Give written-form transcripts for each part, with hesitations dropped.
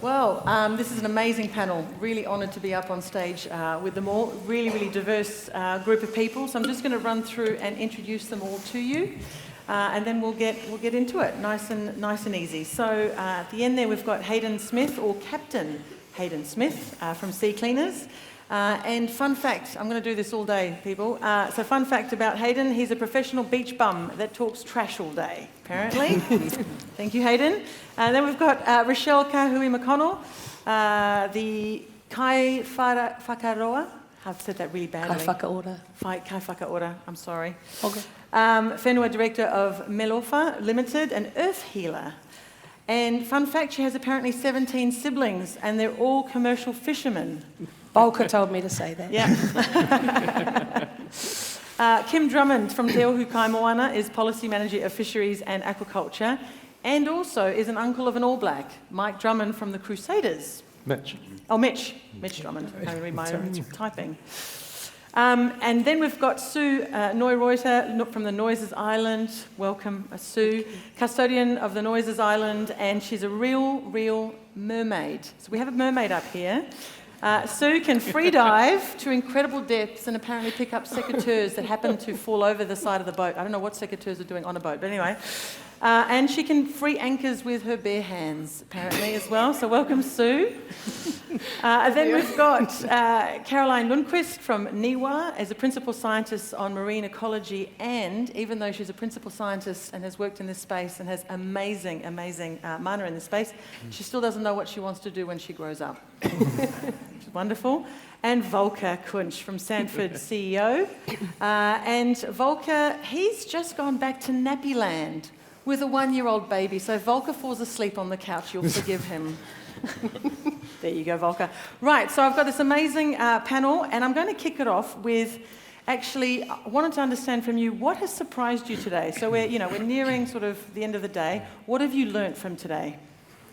Well, this is an amazing panel. Really honoured to be up on stage with them all. Really, really diverse group of people. So I'm just going to run through and introduce them all to you, and then we'll get into it, nice and easy. So at the end there, we've got Hayden Smith, or Captain Hayden Smith, from Sea Cleaners. And fun fact, I'm going to do this all day, people. So fun fact about Hayden, he's a professional beach bum that talks trash all day, apparently. Thank you, Hayden. And then we've got Richelle Kahui-McConnell, the Kaiwhakaora. I've said that really badly. Kaiwhakaora, I'm sorry. Okay. Whenua Director of Melofa Limited, an earth healer. And fun fact, she has apparently 17 siblings, and they're all commercial fishermen. Volker told me to say that. Yeah. Kim Drummond from the Ohu Kaimoana is Policy Manager of Fisheries and Aquaculture, and also is an uncle of an All Black, Mike Drummond from the Crusaders. Mitch. Oh, Mitch Drummond. I can read my own typing. And then we've got Sue Neureuter from the Noises Island. Welcome, Sue. Custodian of the Noises Island, and she's a real mermaid. So we have a mermaid up here. Sue can free dive to incredible depths and apparently pick up secateurs that happen to fall over the side of the boat. I don't know what secateurs are doing on a boat, but anyway. And she can free anchors with her bare hands, apparently, as well. So welcome, Sue. Then we've got Carolyn Lundquist from NIWA as a principal scientist on marine ecology, and even though she's a principal scientist and has worked in this space and has amazing mana in this space, she still doesn't know what she wants to do when she grows up. Which is wonderful. And Volker Kuntzsch from Sanford, CEO. And Volker, he's just gone back to nappy land with a 1-year-old baby. So if Volker falls asleep on the couch, you'll forgive him. There you go, Volker. Right, so I've got this amazing panel, and I'm going to kick it off with, actually, I wanted to understand from you, what has surprised you today? So we're nearing sort of the end of the day. What have you learnt from today?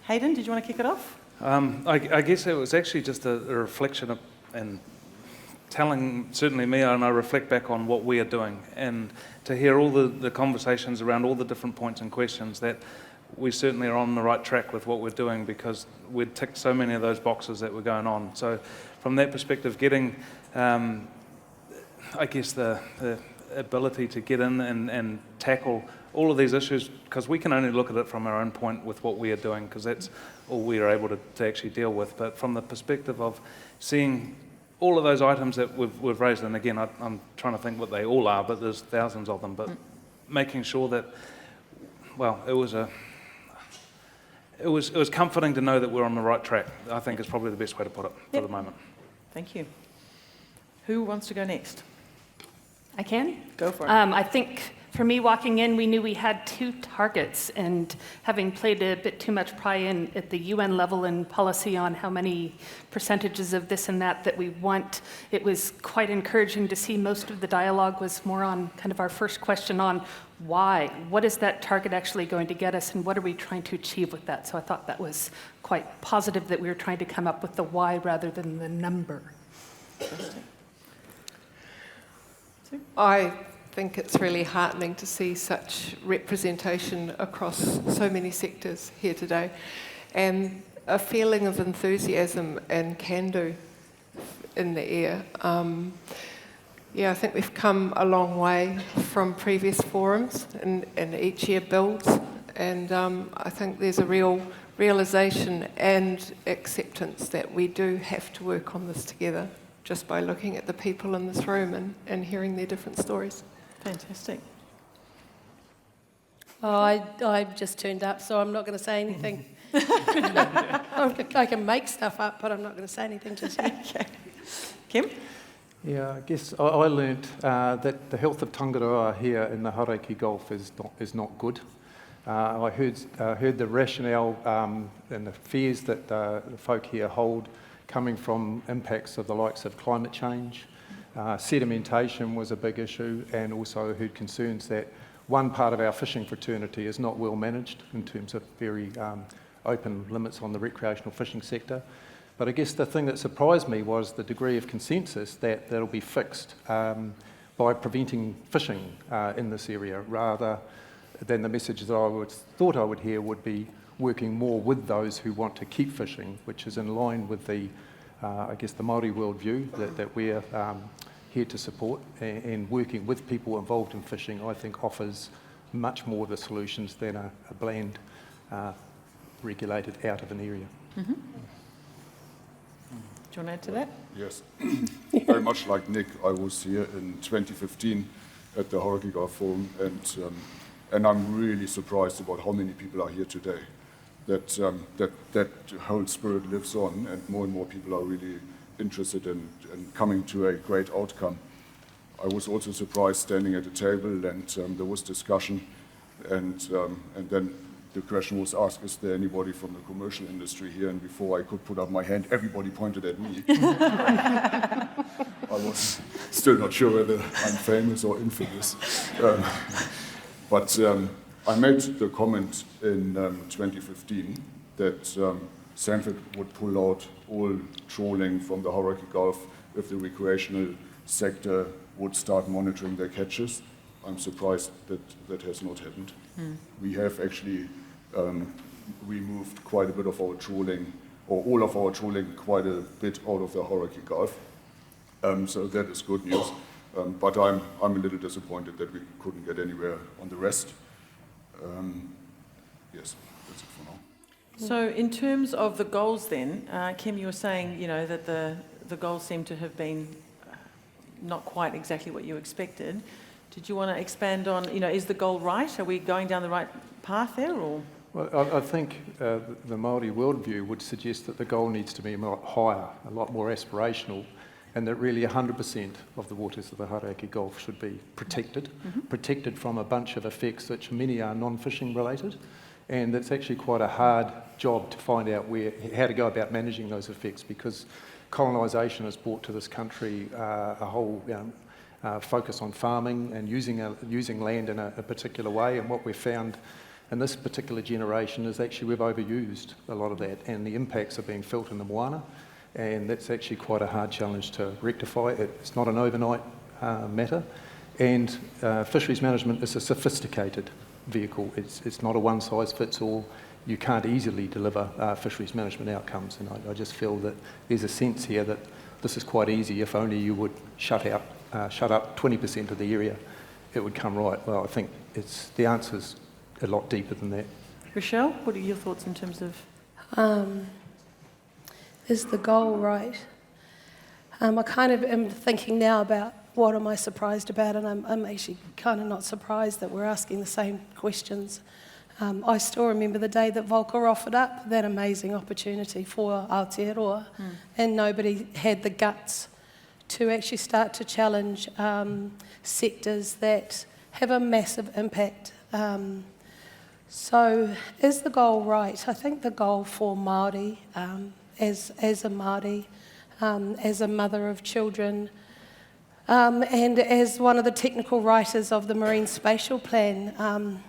Hayden, did you want to kick it off? I guess it was actually just a reflection of, and telling certainly me, and I reflect back on what we are doing, and to hear all the conversations around all the different points and questions, that we certainly are on the right track with what we're doing, because we'd ticked so many of those boxes that were going on. So from that perspective, getting, I guess, the ability to get in and tackle all of these issues, because we can only look at it from our own point with what we are doing, because that's all we are able to actually deal with. But from the perspective of seeing all of those items that we've raised, and again, I'm trying to think what they all are, but there's thousands of them, but making sure that, well, it was comforting to know that we're on the right track, I think is probably the best way to put it for the moment. Thank you. Who wants to go next? I can? Go for it. I think for me, walking in, we knew we had 2 targets, and having played a bit too much pry in at the UN level and policy on how many percentages of this and that we want, it was quite encouraging to see most of the dialogue was more on kind of our first question on why. What is that target actually going to get us, and what are we trying to achieve with that? So I thought that was quite positive that we were trying to come up with the why rather than the number. I think it's really heartening to see such representation across so many sectors here today, and a feeling of enthusiasm and can-do in the air. I think we've come a long way from previous forums, and each year builds, and I think there's a real realisation and acceptance that we do have to work on this together, just by looking at the people in this room and hearing their different stories. Fantastic. Oh, I just turned up, so I'm not going to say anything. I can make stuff up, but I'm not going to say anything just yet. Okay. Kim? Yeah, I guess I learnt that the health of tangaroa here in the Hauraki Gulf is not good. I heard the rationale and the fears that the folk here hold coming from impacts of the likes of climate change. Sedimentation was a big issue, and also heard concerns that one part of our fishing fraternity is not well managed in terms of very open limits on the recreational fishing sector. But I guess the thing that surprised me was the degree of consensus that that'll be fixed by preventing fishing in this area, rather than the message that thought I would hear would be, working more with those who want to keep fishing, which is in line with the, I guess, the Māori worldview that we're here to support, and working with people involved in fishing, I think offers much more of the solutions than a bland regulated out of an area. Mm-hmm. Do you want to add to that? Yes. Very much like Nick, I was here in 2015 at the Hauraki Gulf Forum, and I'm really surprised about how many people are here today. That whole spirit lives on, and more people are really interested in coming to a great outcome. I was also surprised standing at the table, and there was discussion, and then the question was asked, is there anybody from the commercial industry here? And before I could put up my hand, everybody pointed at me. I was still not sure whether I'm famous or infamous. But I made the comment in 2015 that Sanford would pull out all trawling from the Hauraki Gulf if the recreational sector would start monitoring their catches. I'm surprised that has not happened. We have actually removed quite a bit of our trawling, or all of our trawling, quite a bit out of the Hauraki Gulf. So that is good news. But I'm a little disappointed that we couldn't get anywhere on the rest. Yes, that's it for now. So in terms of the goals then, Kim, you were saying, that the goals seem to have been not quite exactly what you expected. Did you want to expand on, is the goal right? Are we going down the right path there, or? Well, I think the Māori worldview would suggest that the goal needs to be a lot higher, a lot more aspirational, and that really 100% of the waters of the Hauraki Gulf should be protected, protected from a bunch of effects which many are non-fishing related, and it's actually quite a hard job to find out how to go about managing those effects, because colonisation has brought to this country a whole focus on farming and using land in a particular way, and what we've found in this particular generation is actually we've overused a lot of that, and the impacts are being felt in the moana, and that's actually quite a hard challenge to rectify. It's not an overnight matter, and fisheries management is a sophisticated vehicle. It's not a one-size-fits-all. You can't easily deliver fisheries management outcomes, and I just feel that there's a sense here that this is quite easy. If only you would shut up 20% of the area, it would come right. Well, I think the answer's a lot deeper than that. Richelle, what are your thoughts in terms of? Is the goal right? I kind of am thinking now about what am I surprised about, and I'm actually kind of not surprised that we're asking the same questions. I still remember the day that Volker offered up that amazing opportunity for Aotearoa, and nobody had the guts to actually start to challenge sectors that have a massive impact. So is the goal right? I think the goal for Māori, as a Māori, as a mother of children, and as one of the technical writers of the Marine Spatial Plan,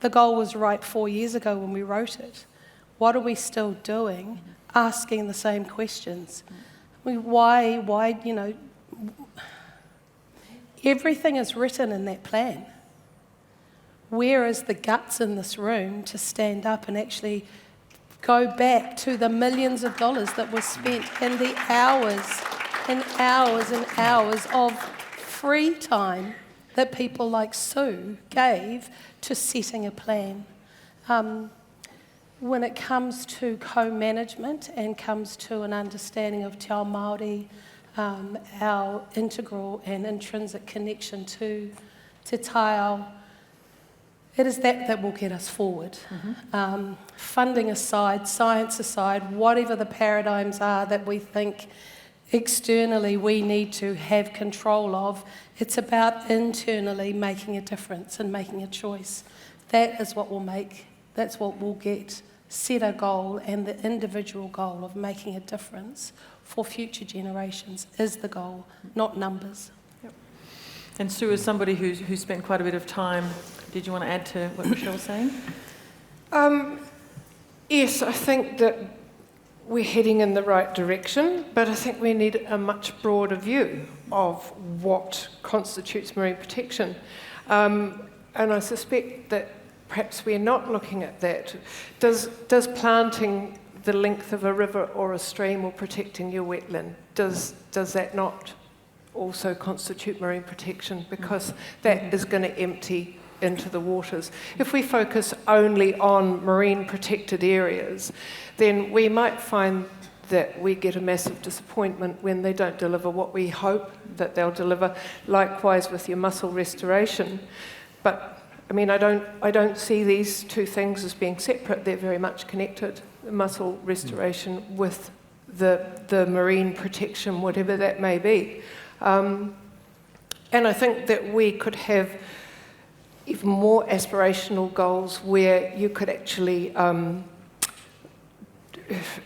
the goal was right 4 years ago when we wrote it. What are we still doing? Asking the same questions. Why, everything is written in that plan. Where is the guts in this room to stand up and actually go back to the millions of dollars that were spent in the hours and hours and hours of free time that people like Sue gave to setting a plan? When it comes to co-management and comes to an understanding of Te Ao Māori, our integral and intrinsic connection to Te Taiao, it is that will get us forward. Funding aside, science aside, whatever the paradigms are that we think externally we need to have control of, it's about internally making a difference and making a choice. That is what that's what will set a goal, and the individual goal of making a difference for future generations is the goal, not numbers. Yep. And Sue, as somebody who's spent quite a bit of time, did you want to add to what Richelle was saying? Yes, I think that we're heading in the right direction, but I think we need a much broader view of what constitutes marine protection. And I suspect that perhaps we're not looking at that. Does planting the length of a river or a stream or protecting your wetland, does that not also constitute marine protection? Because that is going to empty into the waters. If we focus only on marine protected areas, then we might find that we get a massive disappointment when they don't deliver what we hope that they'll deliver. Likewise with your mussel restoration. But I mean, I don't see these two things as being separate. They're very much connected. The mussel restoration with the marine protection, whatever that may be. And I think that we could have even more aspirational goals where you could actually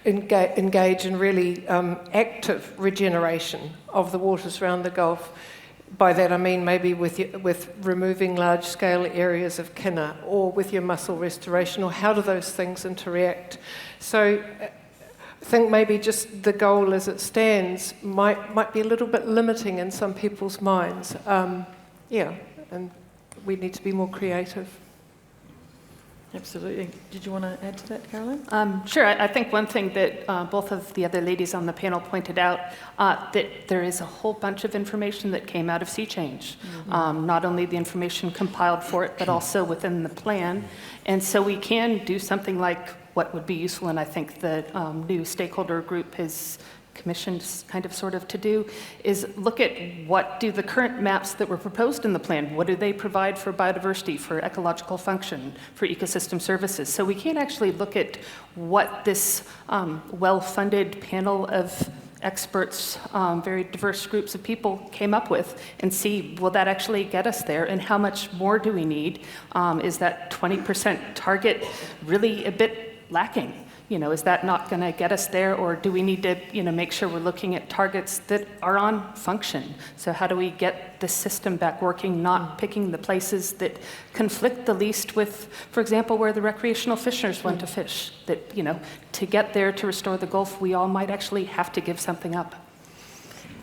engage in really active regeneration of the waters around the Gulf. By that I mean maybe with removing large-scale areas of kina, or with your mussel restoration, or how do those things interact? So I think maybe just the goal as it stands might be a little bit limiting in some people's minds. And we need to be more creative. Absolutely. Did you want to add to that, Carolyn? Sure. I think one thing that both of the other ladies on the panel pointed out, that there is a whole bunch of information that came out of Sea Change. Not only the information compiled for it, but also within the plan. And so we can do something like what would be useful, and I think the new stakeholder group has commissioned kind of sort of to do, is look at what do the current maps that were proposed in the plan, what do they provide for biodiversity, for ecological function, for ecosystem services. So we can actually look at what this well-funded panel of experts, very diverse groups of people came up with, and see, will that actually get us there, and how much more do we need? Is that 20% target really a bit lacking? Is that not going to get us there, or do we need to, make sure we're looking at targets that are on function? So how do we get the system back working, not picking the places that conflict the least with, for example, where the recreational fishers want to fish? That, to get there to restore the Gulf, we all might actually have to give something up.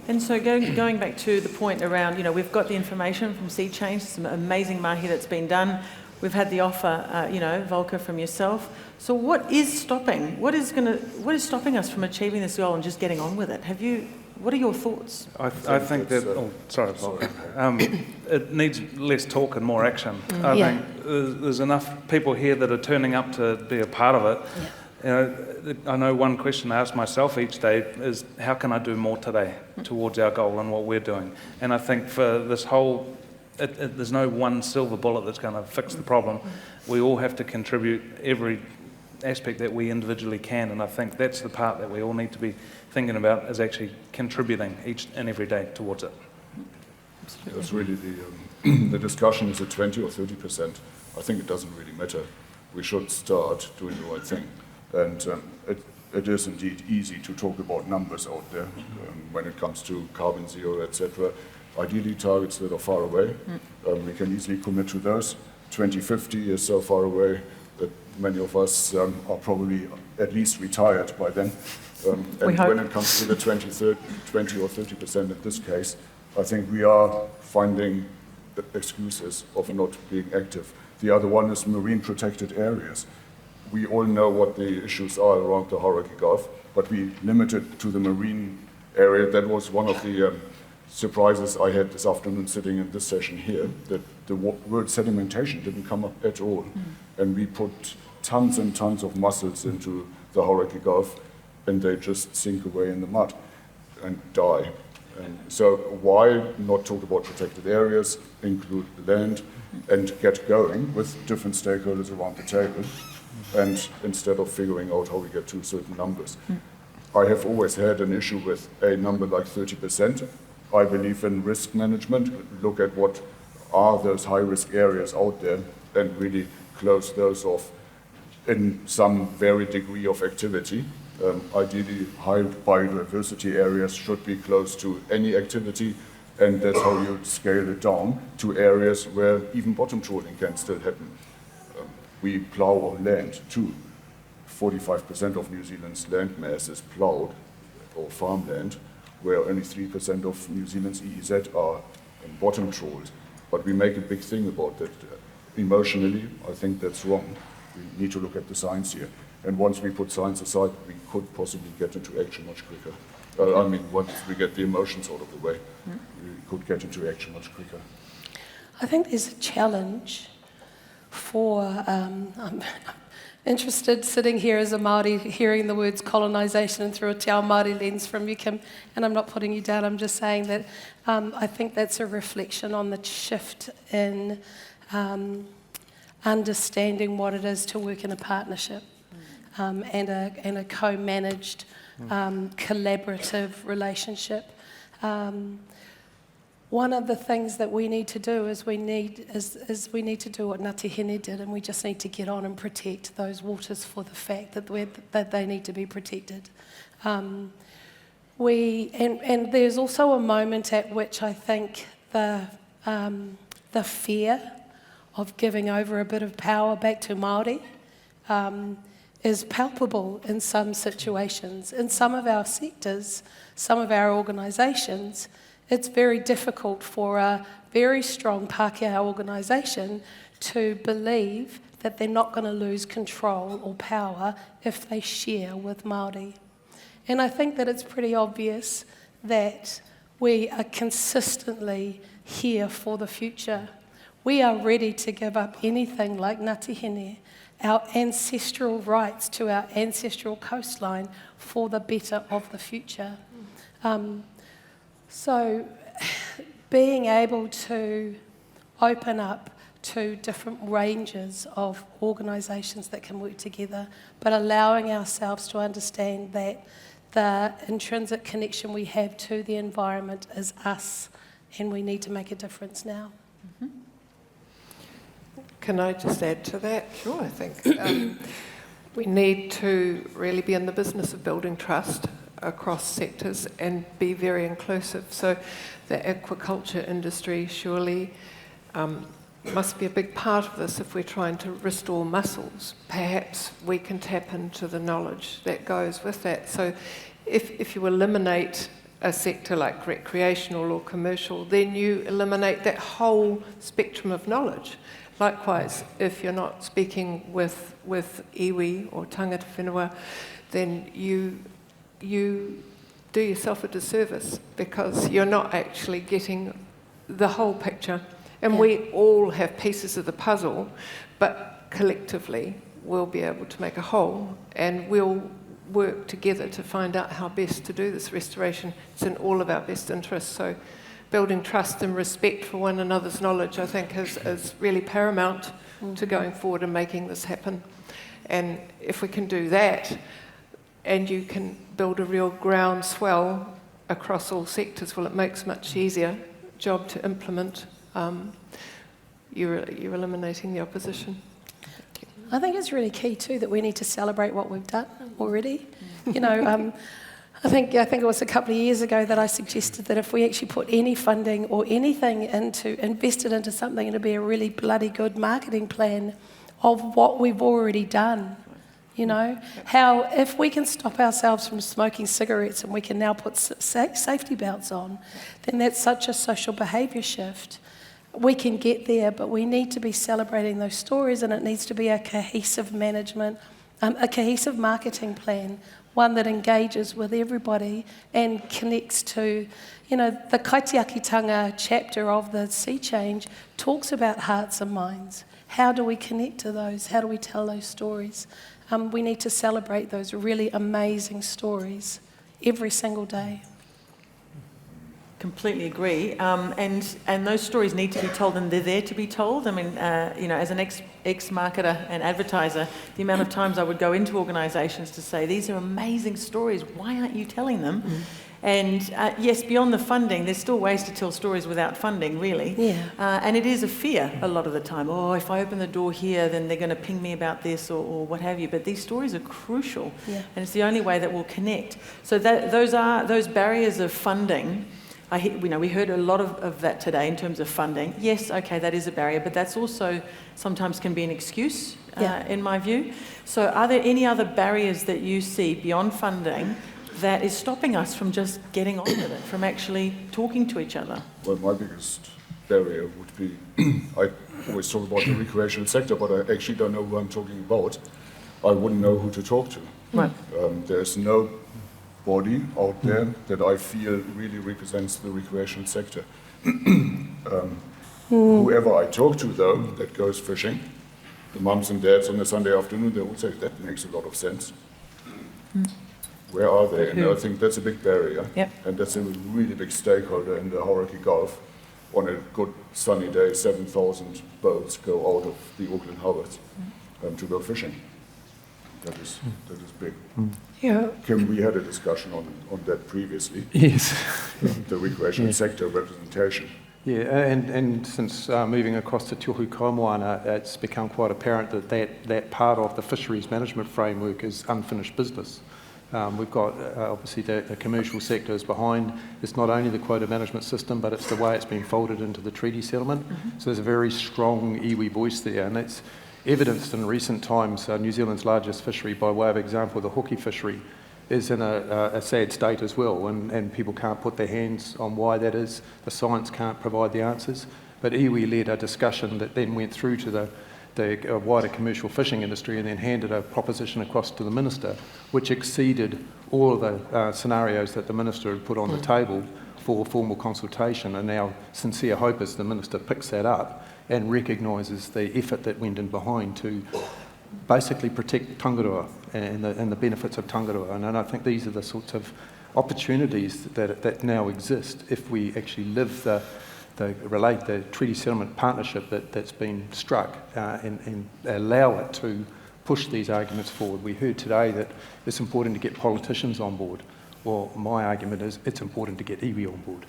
And so going back to the point around, we've got the information from Sea Change, some amazing mahi that's been done. We've had the offer, Volker, from yourself. So what is stopping? What is stopping us from achieving this goal and just getting on with it? What are your thoughts? I think that. Oh, sorry, Volker. It needs less talk and more action. I think there's enough people here that are turning up to be a part of it. Yeah. I know one question I ask myself each day is, how can I do more today towards our goal and what we're doing? And I think for this whole. There's no one silver bullet that's going to fix the problem. We all have to contribute every aspect that we individually can, and I think that's the part that we all need to be thinking about, is actually contributing each and every day towards it. That's really the discussion, is it 20 or 30%? I think it doesn't really matter. We should start doing the right thing. And it is indeed easy to talk about numbers out there when it comes to carbon zero, etc. Ideally, targets that are far away. We can easily commit to those. 2050 is so far away that many of us are probably at least retired by then. And when it comes to the 20 or 30% in this case, I think we are finding excuses of not being active. The other one is marine protected areas. We all know what the issues are around the Hauraki Gulf, but we limit it to the marine area. That was one of the surprises I had this afternoon sitting in this session here, that the word sedimentation didn't come up at all. And we put tons and tons of mussels into the Hauraki Gulf, and they just sink away in the mud and die. And so why not talk about protected areas, include land, and get going with different stakeholders around the table, and instead of figuring out how we get to certain numbers. I have always had an issue with a number like 30%. I believe in risk management. Look at what are those high-risk areas out there and really close those off in some very degree of activity. Ideally, high biodiversity areas should be close to any activity, and that's how you scale it down to areas where even bottom trawling can still happen. We plough our land too. 45% of New Zealand's land mass is ploughed, or farmland, where only 3% of New Zealand's EEZ are bottom trawled. But we make a big thing about that. emotionally, I think that's wrong. We need to look at the science here. And once we put science aside, we could possibly get into action much quicker. Once we get the emotions out of the way, we could get into action much quicker. I think there's a challenge for, I'm interested sitting here as a Māori, hearing the words colonisation and through a Te Ao Māori lens from you, Kim, and I'm not putting you down, I'm just saying that I think that's a reflection on the shift in understanding what it is to work in a partnership and a co-managed, collaborative relationship. One of the things that we need to do is we need to do what Ngāti Hine did, and we just need to get on and protect those waters for the fact that they need to be protected. And there's also a moment at which I think the fear of giving over a bit of power back to Māori is palpable in some situations. In some of our sectors, some of our organisations, it's very difficult for a very strong Pākehā organisation to believe that they're not going to lose control or power if they share with Māori. And I think that it's pretty obvious that we are consistently here for the future. We are ready to give up anything like Ngāti Hine, our ancestral rights to our ancestral coastline for the better of the future. So being able to open up to different ranges of organisations that can work together, but allowing ourselves to understand that the intrinsic connection we have to the environment is us, and we need to make a difference now. Mm-hmm. Can I just add to that? Sure. I think we need to really be in the business of building trust across sectors and be very inclusive. So the aquaculture industry surely must be a big part of this if we're trying to restore mussels. Perhaps we can tap into the knowledge that goes with that. So if you eliminate a sector like recreational or commercial, then you eliminate that whole spectrum of knowledge. Likewise, if you're not speaking with iwi or tangata whenua, then you do yourself a disservice because you're not actually getting the whole picture. And we all have pieces of the puzzle, but collectively we'll be able to make a whole, and we'll work together to find out how best to do this restoration. It's in all of our best interests. So building trust and respect for one another's knowledge, I think, is really paramount to going forward and making this happen. And if we can do that, and you can build a real groundswell across all sectors, well, it makes a much easier job to implement. You're eliminating the opposition. I think it's really key too that we need to celebrate what we've done already. You know, I think it was a couple of years ago that I suggested that if we actually put any funding or anything invested into something, it'd be a really bloody good marketing plan of what we've already done. You know, how if we can stop ourselves from smoking cigarettes and we can now put safety belts on, then that's such a social behaviour shift. We can get there, but we need to be celebrating those stories, and it needs to be a cohesive management, a cohesive marketing plan, one that engages with everybody and connects to, you know, the kaitiakitanga chapter of the Sea Change talks about hearts and minds. How do we connect to those? How do we tell those stories? We need to celebrate those really amazing stories every single day. Completely agree. And those stories need to be told, and they're there to be told. I mean, you know, as an ex-marketer and advertiser, the amount of times I would go into organisations to say, these are amazing stories, why aren't you telling them? Mm. And yes, beyond the funding, there's still ways to tell stories without funding, really. Yeah. And it is a fear a lot of the time. Oh, if I open the door here, then they're going to ping me about this or what have you. But these stories are crucial, and it's the only way that we'll connect. So those barriers of funding. We heard a lot of that today in terms of funding. Yes, okay, that is a barrier, but that's also sometimes can be an excuse, in my view. So are there any other barriers that you see beyond funding that is stopping us from just getting on with it, from actually talking to each other? Well, my biggest barrier would be, I always talk about the recreational sector, but I actually don't know who I'm talking about. I wouldn't know who to talk to. Right. There's no body out there that I feel really represents the recreational sector. Whoever I talk to, though, that goes fishing, the mums and dads on a Sunday afternoon, they would say, that makes a lot of sense. Where are they? And I think that's a big barrier. Yep. And that's a really big stakeholder in the Hauraki Gulf. On a good sunny day, 7,000 boats go out of the Auckland harbours to go fishing. That is big. Yeah. Kim, we had a discussion on that previously. Yes. The recreational sector representation. Yeah, and since moving across to Ohu Kaimoana, it's become quite apparent that part of the fisheries management framework is unfinished business. We've got, obviously, the commercial sector is behind. It's not only the quota management system, but it's the way it's been folded into the treaty settlement. So there's a very strong iwi voice there, and that's evidenced in recent times. New Zealand's largest fishery, by way of example, the hoki fishery, is in a sad state as well, and people can't put their hands on why that is. The science can't provide the answers. But iwi led a discussion that then went through to the wider commercial fishing industry and then handed a proposition across to the minister, which exceeded all of the scenarios that the minister had put on the table for formal consultation. And our sincere hope is the minister picks that up and recognises the effort that went in behind to basically protect tangaroa and the benefits of tangaroa. And I think these are the sorts of opportunities that now exist if we actually live the treaty settlement partnership that's been struck and allow it to push these arguments forward. We heard today that it's important to get politicians on board. Well, my argument is it's important to get iwi on board.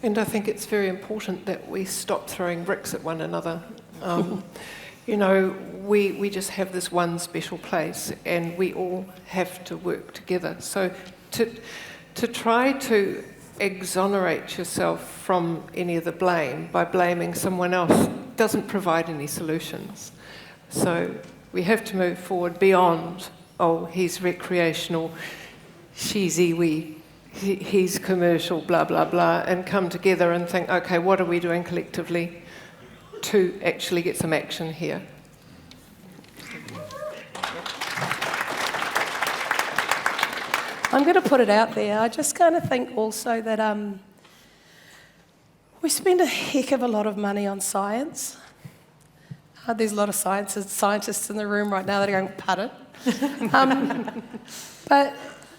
And I think it's very important that we stop throwing bricks at one another. You know, we just have this one special place and we all have to work together. So to try to exonerate yourself from any of the blame by blaming someone else doesn't provide any solutions. So we have to move forward beyond, oh, he's recreational, she's iwi, he's commercial, blah, blah, blah, and come together and think, okay, what are we doing collectively to actually get some action here? I'm going to put it out there. I just kind of think also that we spend a heck of a lot of money on science. There's a lot of scientists in the room right now that are going, pardon? But,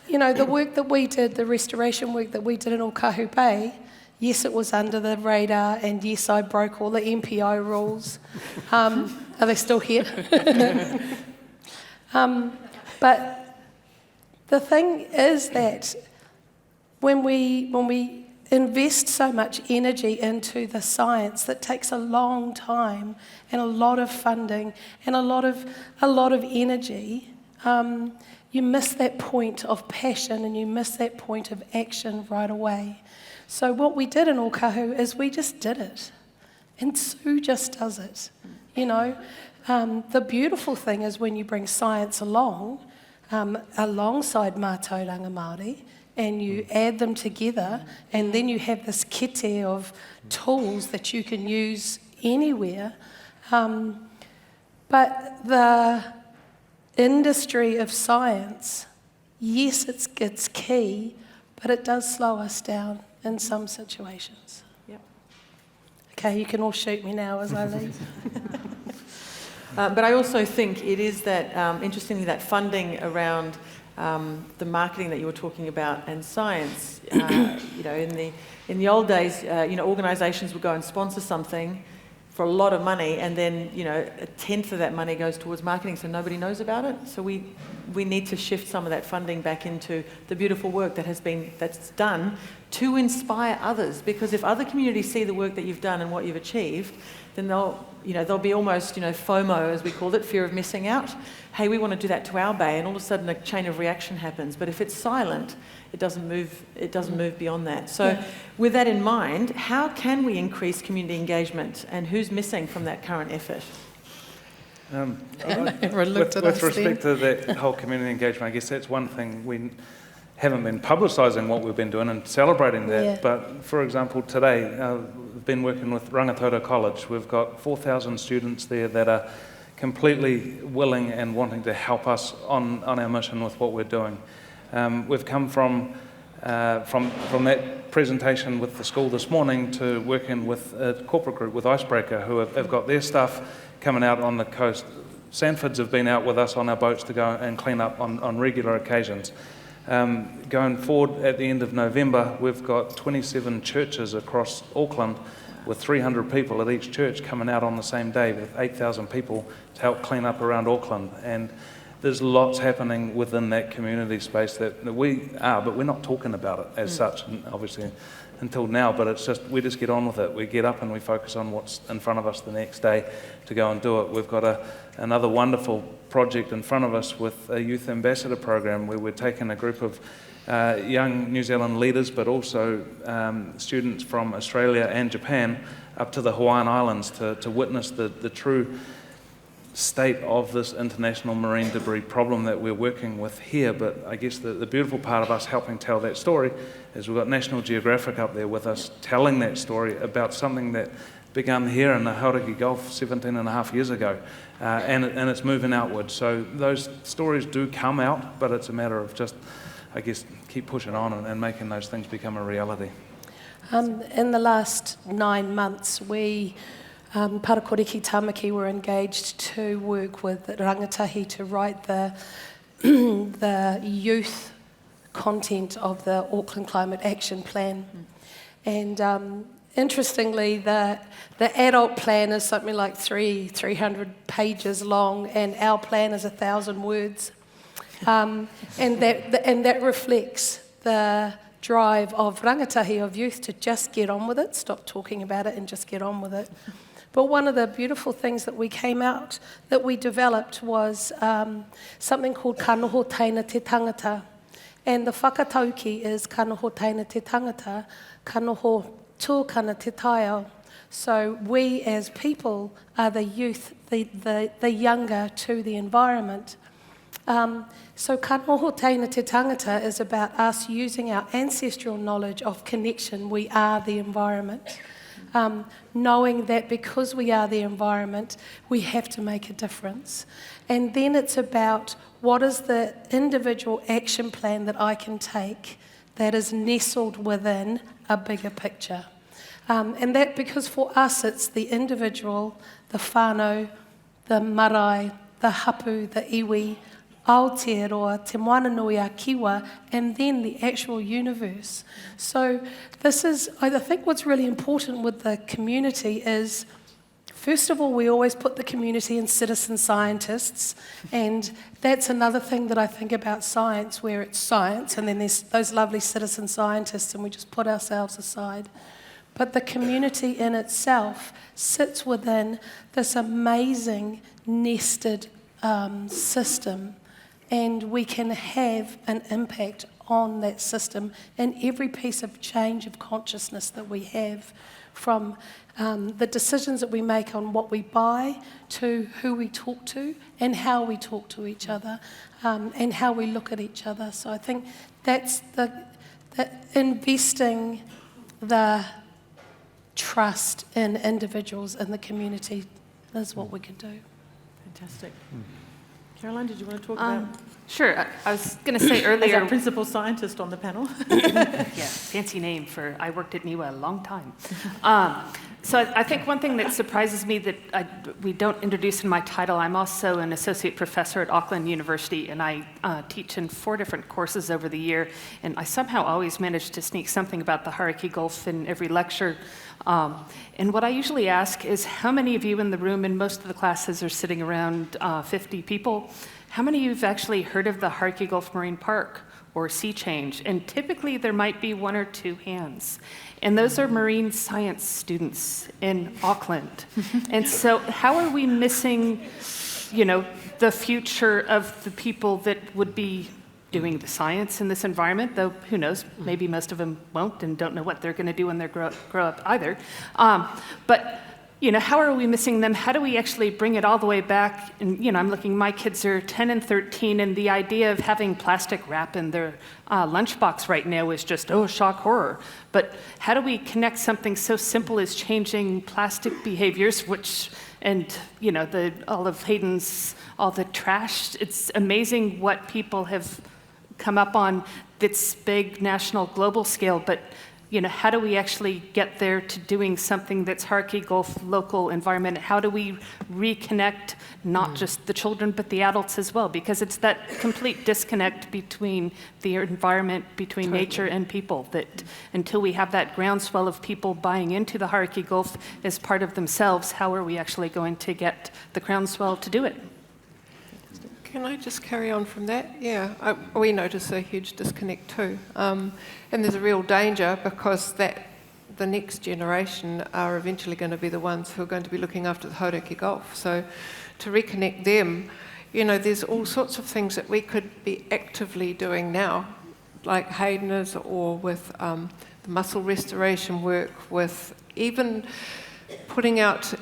you know, the work that we did, the restoration work that we did in Okahu Bay, yes, it was under the radar, and yes, I broke all the MPO rules. Are they still here? But the thing is that when we invest so much energy into the science, that takes a long time and a lot of funding and a lot of energy, you miss that point of passion and you miss that point of action right away. So what we did in Okahu is we just did it, and Sue just does it. You know, the beautiful thing is when you bring science along, alongside mātauranga Māori, and you add them together, and then you have this kete of tools that you can use anywhere. But the industry of science, yes, it's key, but it does slow us down in some situations. Yep. Okay, you can all shoot me now as I leave. But I also think it is that, interestingly, that funding around the marketing that you were talking about and science. You know, in the old days, you know, organisations would go and sponsor something for a lot of money, and then, you know, a tenth of that money goes towards marketing, so nobody knows about it. So we need to shift some of that funding back into the beautiful work that's done to inspire others. Because if other communities see the work that you've done and what you've achieved, then they'll be almost, you know, FOMO, as we called it, fear of missing out. Hey, we want to do that to our bay, and all of a sudden a chain of reaction happens. But if it's silent, it doesn't move beyond that. So with that in mind, how can we increase community engagement, and who's missing from that current effort? Everyone looked at us with respect to that whole community engagement, I guess that's one thing. haven't been publicising what we've been doing and celebrating that. Yeah. But for example, today, we've been working with Rangitoto College. We've got 4,000 students there that are completely willing and wanting to help us on our mission with what we're doing. We've come from that presentation with the school this morning to working with a corporate group with Icebreaker who have got their stuff coming out on the coast. Sanfords have been out with us on our boats to go and clean up on regular occasions. Going forward at the end of November, we've got 27 churches across Auckland with 300 people at each church coming out on the same day with 8,000 people to help clean up around Auckland. And there's lots happening within that community space that we are, but we're not talking about it as such, and obviously until now, but it's just, we just get on with it. We get up and we focus on what's in front of us the next day to go and do it. We've got another wonderful project in front of us with a youth ambassador program where we're taking a group of young New Zealand leaders, but also students from Australia and Japan up to the Hawaiian Islands to witness the true state of this international marine debris problem that we're working with here. But I guess the beautiful part of us helping tell that story is we've got National Geographic up there with us telling that story about something that began here in the Hauraki Gulf 17 and a half years ago, and it's moving outwards. So those stories do come out, but it's a matter of just, I guess, keep pushing on and making those things become a reality. In the last 9 months, we Parakoriki Tamaki were engaged to work with Rangatahi to write the youth content of the Auckland Climate Action Plan. And interestingly, the adult plan is something like 300 pages long, and our plan is 1,000 words. And that reflects the drive of rangatahi, of youth, to just get on with it, stop talking about it and just get on with it. But one of the beautiful things that we developed was something called kanoho taina te tangata. And the whakatauki is kanoho taina te tangata, kanoho tūkana te taio. So we as people are the youth, the younger to the environment. So kanoho taina te tangata is about us using our ancestral knowledge of connection. We are the environment. Knowing that because we are the environment, we have to make a difference. And then it's about what is the individual action plan that I can take that is nestled within a bigger picture. And that, because for us it's the individual, the whānau, the marae, the hapu, the iwi, Aotearoa, Te Moana Nui a Kiwa, and then the actual universe. So this is, I think what's really important with the community is, first of all, we always put the community in citizen scientists, and that's another thing that I think about science, where it's science, and then there's those lovely citizen scientists, and we just put ourselves aside. But the community in itself sits within this amazing nested system, and we can have an impact on that system in every piece of change of consciousness that we have, from the decisions that we make on what we buy, to who we talk to and how we talk to each other, and how we look at each other. So I think that's the investing the trust in individuals in the community is what we can do. Fantastic. Caroline, did you want to talk about? Sure. I was going to say earlier. As our principal scientist on the panel. Yeah, fancy name for, I worked at NIWA a long time. So I think one thing that surprises me that we don't introduce in my title, I'm also an associate professor at Auckland University, and I teach in 4 different courses over the year, and I somehow always manage to sneak something about the Hauraki Gulf in every lecture. And what I usually ask is, how many of you in the room, and most of the classes are sitting around 50 people, how many of you have actually heard of the Hauraki Gulf Marine Park or Sea Change? And typically there might be 1 or 2 hands. And those are marine science students in Auckland. And so how are we missing, the future of the people that would be doing the science in this environment, though who knows, maybe most of them won't and don't know what they're going to do when they grow up either. But how are we missing them? How do we actually bring it all the way back? And, I'm looking, my kids are 10 and 13, and the idea of having plastic wrap in their lunchbox right now is just, shock, horror. But how do we connect something so simple as changing plastic behaviors, all of Hayden's, all the trash? It's amazing what people have come up on that's big, national, global scale, but how do we actually get there to doing something that's Hauraki Gulf local environment? How do we reconnect not just the children, but the adults as well? Because it's that complete disconnect between the environment, between nature and people, that until we have that groundswell of people buying into the Hauraki Gulf as part of themselves, how are we actually going to get the groundswell to do it? Can I just carry on from that? Yeah, we notice a huge disconnect too. And there's a real danger because the next generation are eventually going to be the ones who are going to be looking after the Hauraki Gulf. So to reconnect them, there's all sorts of things that we could be actively doing now, like Hayden is, or with the muscle restoration work, with even putting out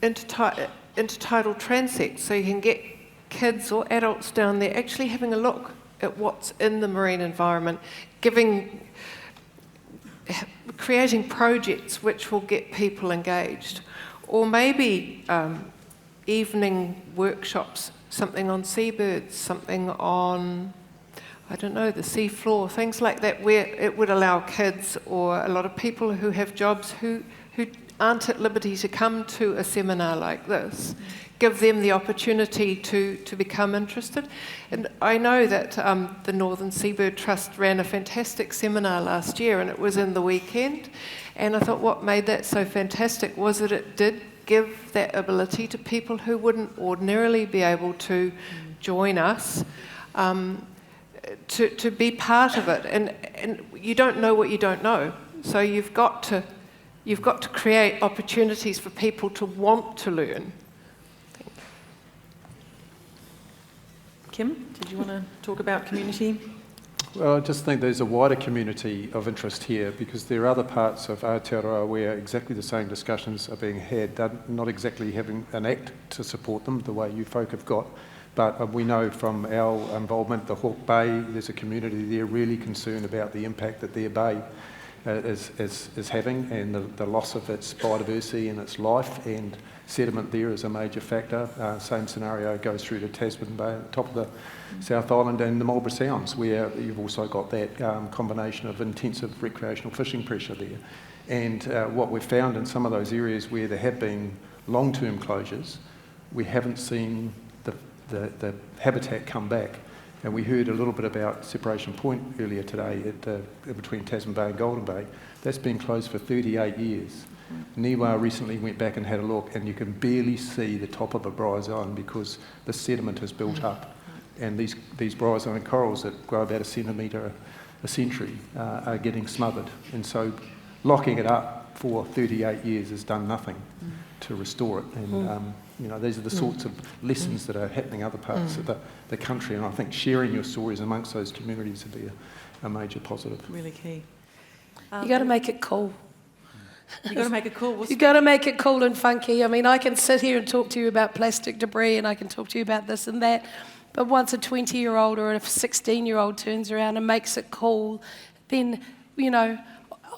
intertidal transects so you can get kids or adults down there actually having a look at what's in the marine environment, creating projects which will get people engaged, or maybe evening workshops, something on seabirds, something on, the sea floor, things like that, where it would allow kids or a lot of people who have jobs who aren't at liberty to come to a seminar like this, give them the opportunity to become interested. And I know that the Northern Seabird Trust ran a fantastic seminar last year, and it was in the weekend, and I thought what made that so fantastic was that it did give that ability to people who wouldn't ordinarily be able to join us, to be part of it. And you don't know what you don't know, so you've got to create opportunities for people to want to learn. Kim, did you want to talk about community? Well, I just think there's a wider community of interest here because there are other parts of Aotearoa where exactly the same discussions are being had. They're not exactly having an act to support them the way you folk have got, but we know from our involvement, the Hawke Bay, there's a community there really concerned about the impact that their bay is having, and the loss of its biodiversity and its life, and sediment there is a major factor. Same scenario goes through to Tasman Bay, at the top of the South Island, and the Marlborough Sounds, where you've also got that combination of intensive recreational fishing pressure there. And what we've found in some of those areas where there have been long-term closures, we haven't seen the habitat come back. And we heard a little bit about Separation Point earlier today between Tasman Bay and Golden Bay. That's been closed for 38 years. NIWA recently went back and had a look, and you can barely see the top of a bryozoan because the sediment has built up. And these bryozoan corals that grow about a centimetre a century are getting smothered. And so locking it up for 38 years has done nothing to restore it. And these are the sorts of lessons that are happening in other parts of the country, and I think sharing your stories amongst those communities would be a major positive. Really key. You got to make it cool. You got to make it cool. You got to make it cool and funky. I mean, I can sit here and talk to you about plastic debris, and I can talk to you about this and that, but once a 20-year-old or a 16-year-old turns around and makes it cool, then,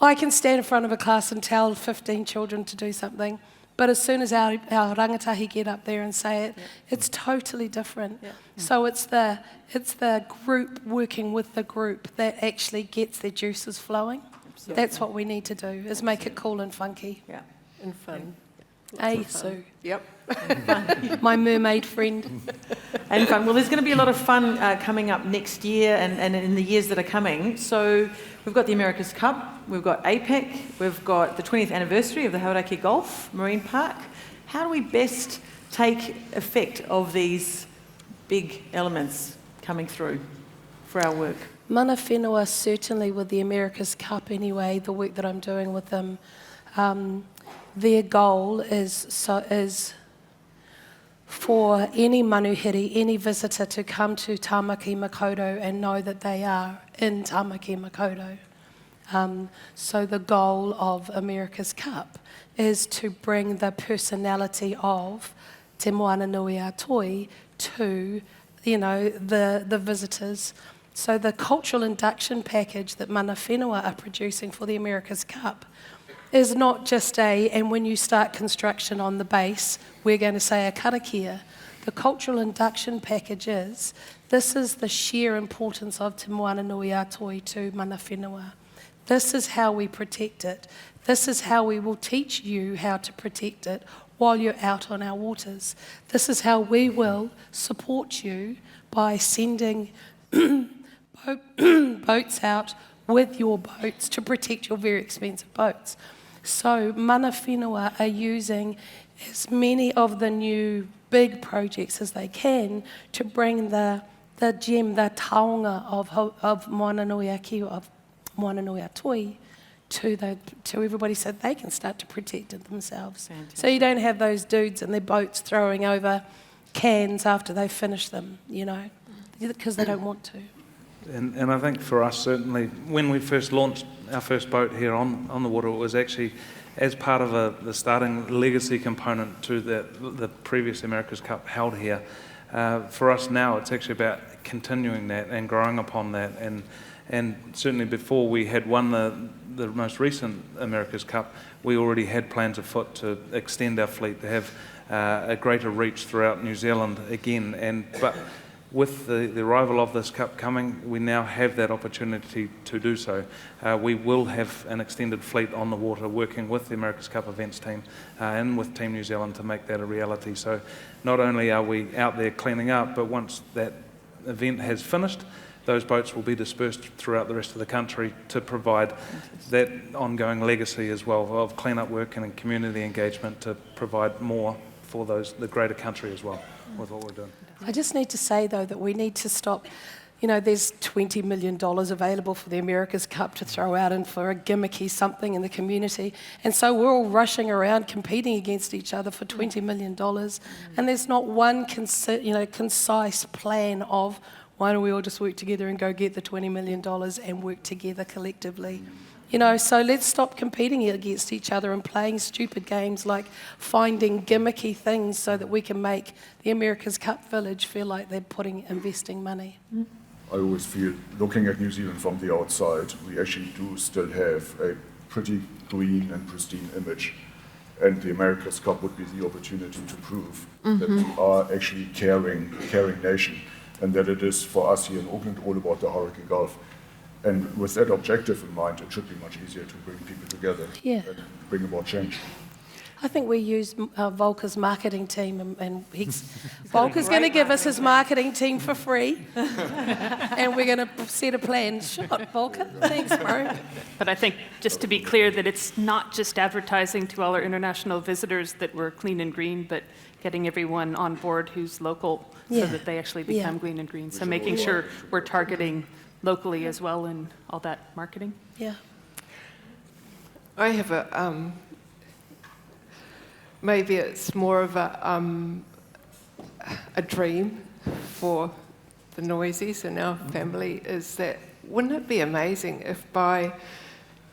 I can stand in front of a class and tell 15 children to do something. But as soon as our rangatahi get up there and say it, it's totally different. So it's the group working with the group that actually gets their juices flowing. Absolutely. That's what we need to do, is make it cool and funky. Yeah, and fun. Sue. Yep. My mermaid friend. And fun. Well, there's going to be a lot of fun coming up next year and in the years that are coming. So we've got the America's Cup, we've got APEC, we've got the 20th anniversary of the Hauraki Gulf Marine Park. How do we best take effect of these big elements coming through for our work? Mana whenua, certainly with the America's Cup anyway, the work that I'm doing with them, their goal is for any manuhiri, any visitor to come to Tamaki Makaurau and know that they are in Tamaki Makaurau. So the goal of America's Cup is to bring the personality of Te Moana Nui a Toi to, the visitors. So the cultural induction package that Mana Whenua are producing for the America's Cup is not just and when you start construction on the base, we're going to say a karakia. The cultural induction package this is the sheer importance of Te Moana Nui a Toi to Mana Whenua. This is how we protect it. This is how we will teach you how to protect it while you're out on our waters. This is how we will support you by sending boats out with your boats to protect your very expensive boats. So Mana Whenua are using as many of the new big projects as they can to bring the gem, the taonga of Moana Nui a Kiwa, of Moana Nui a Toi, to everybody so they can start to protect it themselves. Fantastic. So you don't have those dudes in their boats throwing over cans after they finish them, because they don't want to. And I think for us, certainly, when we first launched our first boat here on the water, it was actually as part of the starting legacy component to the previous America's Cup held here. For us now, it's actually about continuing that and growing upon that. And certainly before we had won the most recent America's Cup, we already had plans afoot to extend our fleet, to have a greater reach throughout New Zealand again. But with the arrival of this Cup coming, we now have that opportunity to do so. We will have an extended fleet on the water working with the America's Cup events team and with Team New Zealand to make that a reality. So not only are we out there cleaning up, but once that event has finished, those boats will be dispersed throughout the rest of the country to provide that ongoing legacy as well of clean-up work and community engagement to provide more for the greater country as well with what we're doing. I just need to say, though, that we need to stop. There's $20 million available for the America's Cup to throw out and for a gimmicky something in the community. And so we're all rushing around competing against each other for $20 million. And there's not one concise plan of why don't we all just work together and go get the $20 million and work together collectively. So let's stop competing against each other and playing stupid games like finding gimmicky things so that we can make the America's Cup Village feel like they're investing money. I always feel, looking at New Zealand from the outside, we actually do still have a pretty green and pristine image. And the America's Cup would be the opportunity to prove that we are actually caring nation, and that it is for us here in Auckland all about the Hauraki Gulf. And with that objective in mind, it should be much easier to bring people together and bring about change. I think we use Volker's marketing team, and Volker's going to give us his marketing team for free, and we're going to set a plan. Shot, Volker. Thanks, bro. But I think, just to be clear, that it's not just advertising to all our international visitors that we're clean and green, but getting everyone on board who's local so that they actually become green and green. So making sure we're targeting locally as well in all that marketing. Yeah. I have a, maybe it's more of a dream for the Noisies and our family, is that wouldn't it be amazing if by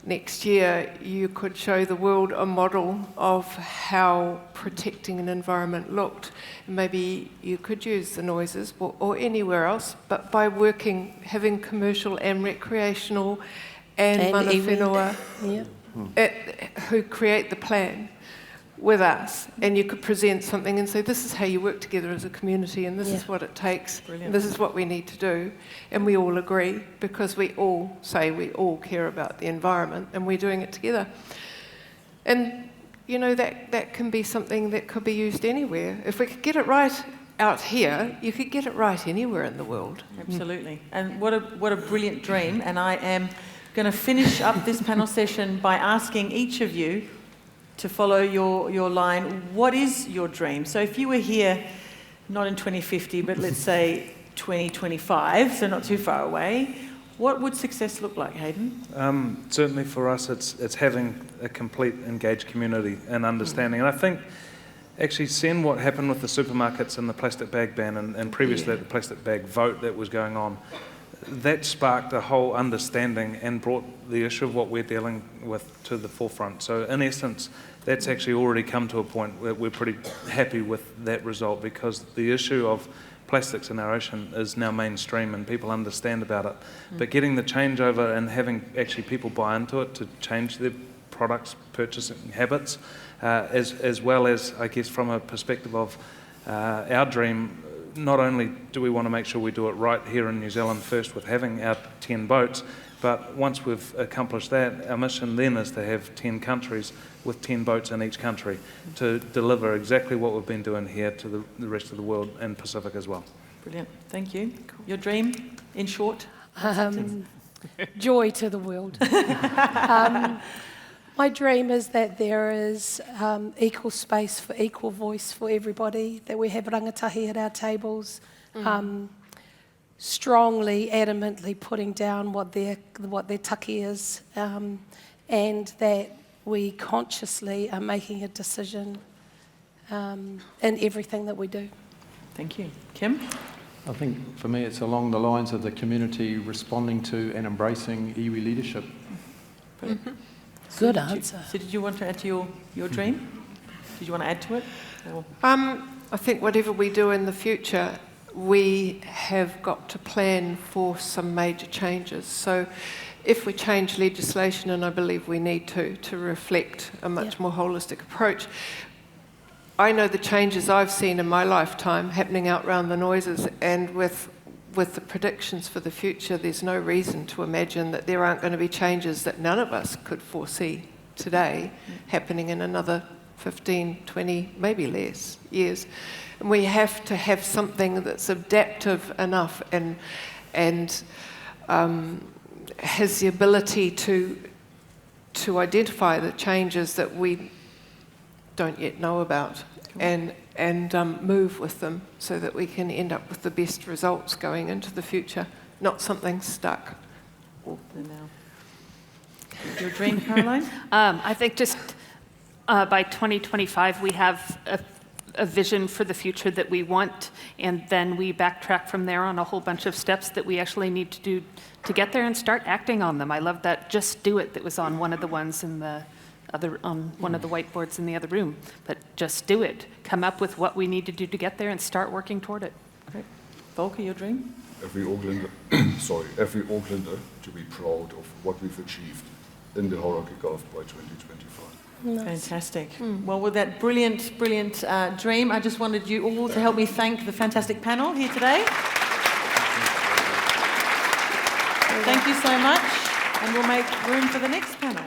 next year you could show the world a model of how protecting an environment looked? Maybe you could use the Noises or anywhere else, but by having commercial and recreational and Mana Whenua who create the plan with us, and you could present something and say, this is how you work together as a community, and this is what it takes, and this is what we need to do, and we all agree, because we all say we all care about the environment, and we're doing it together. And, that can be something that could be used anywhere. If we could get it right out here, you could get it right anywhere in the world. Absolutely. And what a brilliant dream. And I am going to finish up this panel session by asking each of you to follow your line. What is your dream? So if you were here, not in 2050, but let's say 2025, so not too far away, what would success look like, Hayden? Certainly for us, it's having a complete engaged community and understanding. And I think actually seeing what happened with the supermarkets and the plastic bag ban and previous to that, the plastic bag vote that was going on, that sparked a whole understanding and brought the issue of what we're dealing with to the forefront. So in essence, that's actually already come to a point where we're pretty happy with that result, because the issue of plastics in our ocean is now mainstream and people understand about it. But getting the changeover and having actually people buy into it to change their products, purchasing habits, as well as, I guess, from a perspective of our dream, not only do we want to make sure we do it right here in New Zealand first with having our 10 boats, but once we've accomplished that, our mission then is to have 10 countries with 10 boats in each country to deliver exactly what we've been doing here to the rest of the world and Pacific as well. Brilliant. Thank you. Your dream, in short? Joy to the world. My dream is that there is equal space for equal voice for everybody, that we have rangatahi at our tables, strongly, adamantly putting down what their taki is, and that we consciously are making a decision in everything that we do. Thank you. Kim? I think for me it's along the lines of the community responding to and embracing iwi leadership. Good answer. So did you want to add to your dream? Did you want to add to it? Or? I think whatever we do in the future, we have got to plan for some major changes. So if we change legislation, and I believe we need to reflect a much more holistic approach, I know the changes I've seen in my lifetime happening out around the noises, and with the predictions for the future, there's no reason to imagine that there aren't going to be changes that none of us could foresee today happening in another 15, 20, maybe less years. And we have to have something that's adaptive enough and has the ability to identify the changes that we don't yet know about and move with them so that we can end up with the best results going into the future, not something stuck. Your dream, Caroline? I think just by 2025 we have a vision for the future that we want, and then we backtrack from there on a whole bunch of steps that we actually need to do to get there and start acting on them. I love that "just do it" that was on one of the ones in the on one of the whiteboards in the other room. But just do it. Come up with what we need to do to get there and start working toward it. Great. Volker, your dream? Every Aucklander, every Aucklander to be proud of what we've achieved in the Hauraki Gulf by 2025. Nice. Fantastic. Well, with that brilliant dream, I just wanted you all to help me thank the fantastic panel here today. Thank you so much, and we'll make room for the next panel.